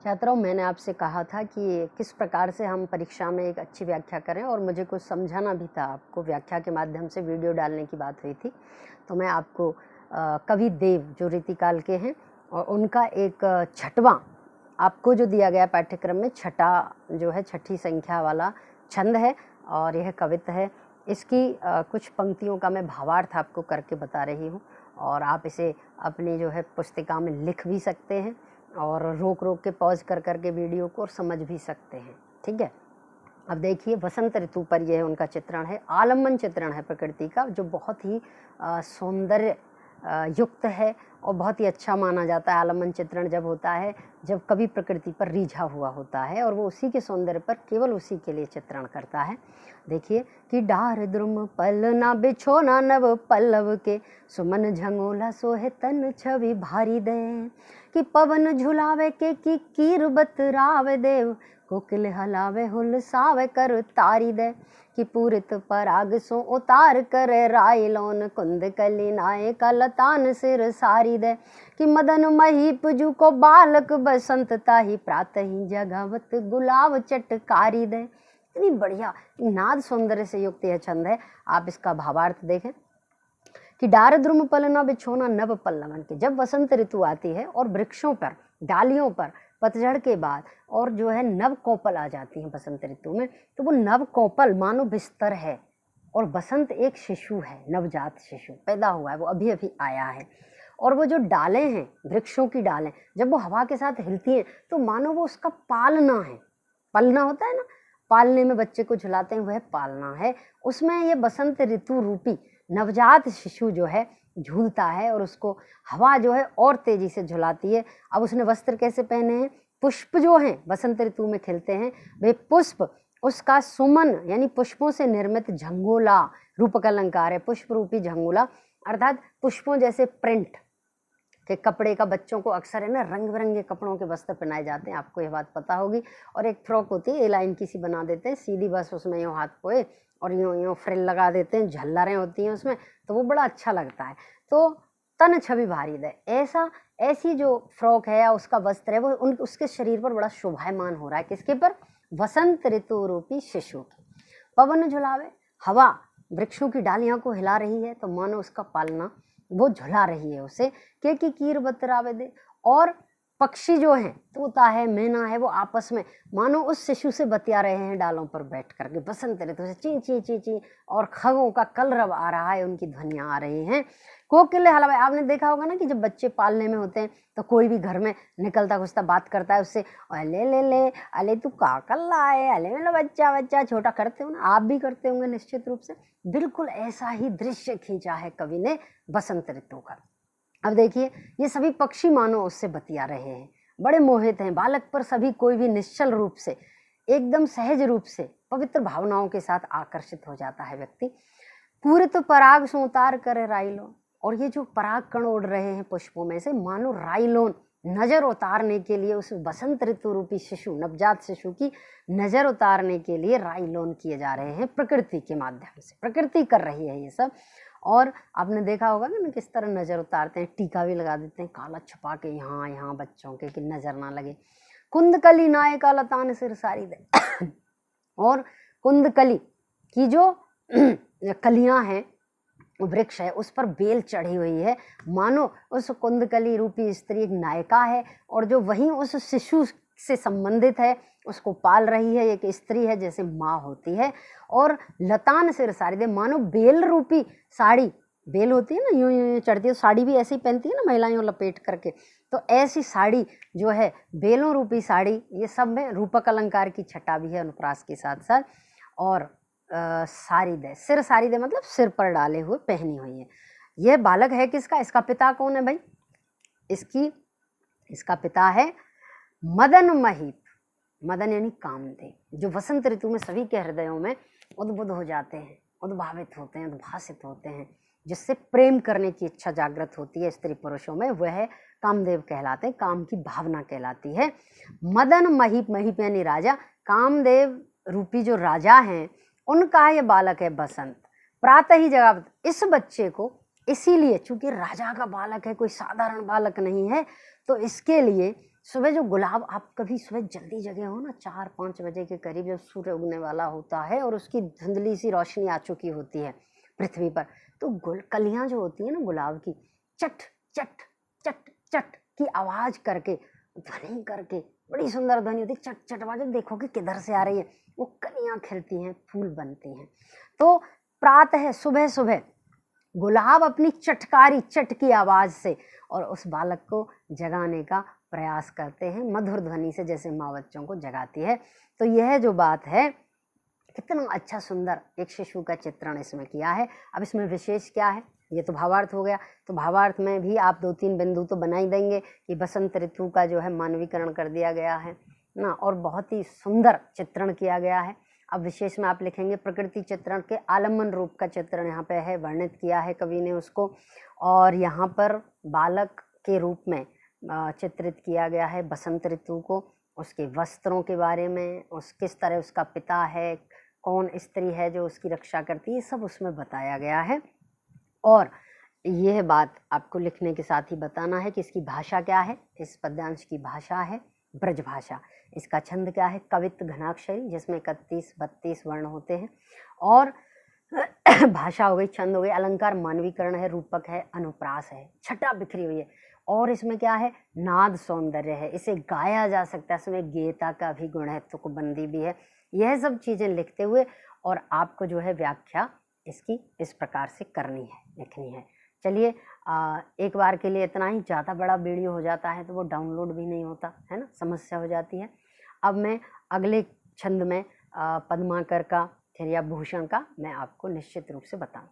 छात्रों, मैंने आपसे कहा था कि किस प्रकार से हम परीक्षा में एक अच्छी व्याख्या करें और मुझे कुछ समझाना भी था आपको। व्याख्या के माध्यम से वीडियो डालने की बात हुई थी, तो मैं आपको कवि देव जो रीतिकाल के हैं और उनका एक छठवां आपको जो दिया गया पाठ्यक्रम में छठा जो है छठी संख्या वाला छंद है और यह कविता है। इसकी कुछ पंक्तियों का मैं भावार्थ आपको करके बता रही हूँ और आप इसे अपनी जो है पुस्तिका में लिख भी सकते हैं और रोक रोक के पॉज कर करके वीडियो को और समझ भी सकते हैं। ठीक है, अब देखिए वसंत ऋतु पर यह उनका चित्रण है, आलम्बन चित्रण है प्रकृति का, जो बहुत ही सौंदर्य युक्त है और बहुत ही अच्छा माना जाता है। आलम्बन चित्रण जब होता है जब कवि प्रकृति पर रीझा हुआ होता है और वो उसी के सौंदर्य पर केवल उसी के लिए चित्रण करता है। देखिए कि डार द्रुम पल ना बिछोना नव पल्लव के, सुमन झंगोला सोहे तन छवि भारी दे, कि पवन झुलावे के की कीर बतरावे देव, कोकिल हलावे हुलसावे कर तारी दे, कि पूरित पराग सो उतार करे रायलोन, कुंद कली नाये का लतान सिर सारी दे, कि मदन महीप जू को बालक बसंत ताही, प्रात ही जगावत गुलाब चटकारी दे। इतनी बढ़िया नाद सौंदर्य से युक्त यह छंद है। आप इसका भावार्थ देखें कि डार द्रुम पल न बिछोना नव पल्लवन के, जब वसंत ऋतु आती है और वृक्षों पर डालियों पर पतझड़ के बाद और जो है नव कोपल आ जाती हैं बसंत ऋतु में, तो वो नव कोपल मानो बिस्तर है और बसंत एक शिशु है, नवजात शिशु पैदा हुआ है, वो अभी अभी आया है। और वो जो डालें हैं वृक्षों की डालें जब वो हवा के साथ हिलती हैं तो मानो वो उसका पालना है। पलना होता है ना, पालने में बच्चे को झुलाते हैं, वह पालना है। उसमें ये बसंत ऋतु रूपी नवजात शिशु जो है झूलता है और उसको हवा जो है और तेजी से झुलाती है। अब उसने वस्त्र कैसे पहने हैं, पुष्प जो हैं बसंत ऋतु में खिलते हैं, वे पुष्प उसका सुमन यानी पुष्पों से निर्मित झंगोला रूपक अलंकार है। पुष्प रूपी झंगोला अर्थात पुष्पों जैसे प्रिंट के कपड़े का बच्चों को अक्सर है ना रंग बिरंगे कपड़ों के वस्त्र पहनाए जाते हैं, आपको यह बात पता होगी। और एक फ्रॉक होती है, ए लाइन की सी बना देते हैं सीधी, बस उसमें यूँ हाथ पोए और यूँ यूँ फ्रिल लगा देते हैं, झल्लरें होती हैं उसमें, तो वो बड़ा अच्छा लगता है। तो तन छवि भारी दे, ऐसी जो फ्रॉक है या उसका वस्त्र है वो उसके शरीर पर बड़ा शोभायमान हो रहा है। किसके पर? वसंत ऋतु रूपी शिशु की। पवन झुलावे, हवा वृक्षों की डालियां को हिला रही है तो मानो उसका पालना वो झुला रही है उसे। के की कीर बतरावे दे, और पक्षी जो हैं तोता है मैना है वो आपस में मानो उस शिशु से बतिया रहे हैं डालों पर बैठ करके बसंत ऋतु से, ची ची ची ची, और खगों का कलरव आ रहा है, उनकी ध्वनियां आ रही हैं। कोकिल हलावे, आपने देखा होगा ना कि जब बच्चे पालने में होते हैं तो कोई भी घर में निकलता घुसता बात करता है उससे, अले ले ले अले तू का कल्ला है, अले मेरा बच्चा बच्चा छोटा, करते हो ना, आप भी करते होंगे निश्चित रूप से। बिल्कुल ऐसा ही दृश्य खींचा है कवि ने बसंत ऋतु का। अब देखिए ये सभी पक्षी मानो उससे बतिया रहे हैं, बड़े मोहित हैं। बालक पर सभी कोई भी निश्चल रूप से एकदम सहज रूप से पवित्र भावनाओं के साथ आकर्षित हो जाता है व्यक्ति। पूरे तो पराग सो उतार करे राइलोन, और ये जो पराग कण उड़ रहे हैं पुष्पों में से मानो राइलोन नजर उतारने के लिए उस बसंत ऋतु रूपी शिशु नवजात शिशु की नजर उतारने के लिए राइलोन किए जा रहे हैं प्रकृति के माध्यम से। प्रकृति कर रही है ये सब। और आपने देखा होगा ना किस तरह नजर उतारते हैं, टीका भी लगा देते हैं काला छुपा के यहाँ यहाँ बच्चों के कि नजर ना लगे। कुंदकली नाये का लतान सिर सारी दे और कुंदकली की जो कलियां हैं वृक्ष है उस पर बेल चढ़ी हुई है, मानो उस कुंदकली रूपी स्त्री एक नायिका है और जो वहीं उस शिशु से संबंधित है, उसको पाल रही है, एक स्त्री है जैसे माँ होती है। और लतान सिर साड़ी दे, मानो बेल रूपी साड़ी, बेल होती है ना यूं यूं चढ़ती है, साड़ी भी ऐसे ही पहनती है ना महिलाएं लपेट करके, तो ऐसी साड़ी जो है बेलों रूपी साड़ी, ये सब में रूपक अलंकार की छटा भी है अनुप्रास के साथ साथ। और सारी दे, सिर सारी दे मतलब सिर पर डाले हुए पहनी हुई है। यह बालक है किसका? इसका पिता कौन है भाई? इसका पिता है मदन महीप। मदन यानी कामदेव, जो वसंत ऋतु में सभी के हृदयों में उद्बुद्ध हो जाते हैं, उद्भावित होते हैं, उद्भासित होते हैं, जिससे प्रेम करने की इच्छा जागृत होती है स्त्री पुरुषों में, वह कामदेव कहलाते हैं, काम की भावना कहलाती है। मदन महीप, महीप यानी राजा, कामदेव रूपी जो राजा हैं उनका ये बालक है बसंत। प्रातः ही जगा, इस बच्चे को इसीलिए चूंकि राजा का बालक है, कोई साधारण बालक नहीं है, तो इसके लिए सुबह जो गुलाब, आप कभी सुबह जल्दी जगे हो ना, 4-5 बजे के करीब जब सूर्य उगने वाला होता है और उसकी धुंधली सी रोशनी आ चुकी होती है पृथ्वी पर, तो कलियां जो होती है ना गुलाब की, चट चट चट चट की आवाज करके, ध्वनि करके, बड़ी सुंदर ध्वनि होती है, चट चट आवाज, देखो कि किधर से आ रही है, वो कलियां खिलती हैं, फूल बनती हैं। तो प्रातः सुबह सुबह गुलाब अपनी चटकारी चट की आवाज से और उस बालक को जगाने का प्रयास करते हैं, मधुर ध्वनि से, जैसे माँ बच्चों को जगाती है। तो यह जो बात है, कितना अच्छा सुंदर एक शिशु का चित्रण इसमें किया है। अब इसमें विशेष क्या है, ये तो भावार्थ हो गया। तो भावार्थ में भी आप 2-3 बिंदु तो बना ही देंगे कि बसंत ऋतु का जो है मानवीकरण कर दिया गया है ना, और बहुत ही सुंदर चित्रण किया गया है। अब विशेष में आप लिखेंगे प्रकृति चित्रण के आलम्बन रूप का चित्रण यहाँ पे है, वर्णित किया है कवि ने उसको, और यहाँ पर बालक के रूप में चित्रित किया गया है बसंत ऋतु को, उसके वस्त्रों के बारे में, उस किस तरह उसका पिता है, कौन स्त्री है जो उसकी रक्षा करती है, सब उसमें बताया गया है। और यह बात आपको लिखने के साथ ही बताना है कि इसकी भाषा क्या है। इस पद्यांश की भाषा है ब्रज भाषा। इसका छंद क्या है, कवित्त घनाक्षरी, जिसमें 31-32 वर्ण होते हैं। और भाषा हो गई, छंद हो गई, अलंकार मानवीकरण है, रूपक है, अनुप्रास है, छटा बिखरी हुई है। और इसमें क्या है, नाद सौंदर्य है, इसे गाया जा सकता है, इसमें गेयता का भी गुण है, तुकबंदी भी है। यह सब चीज़ें लिखते हुए और आपको जो है व्याख्या इसकी इस प्रकार से करनी है, लिखनी है। चलिए, एक बार के लिए इतना ही। ज़्यादा बड़ा वीडियो हो जाता है तो वो डाउनलोड भी नहीं होता है ना, समस्या हो जाती है। अब मैं अगले छंद में पद्माकर का फिर या भूषण का मैं आपको निश्चित रूप से बताऊँ।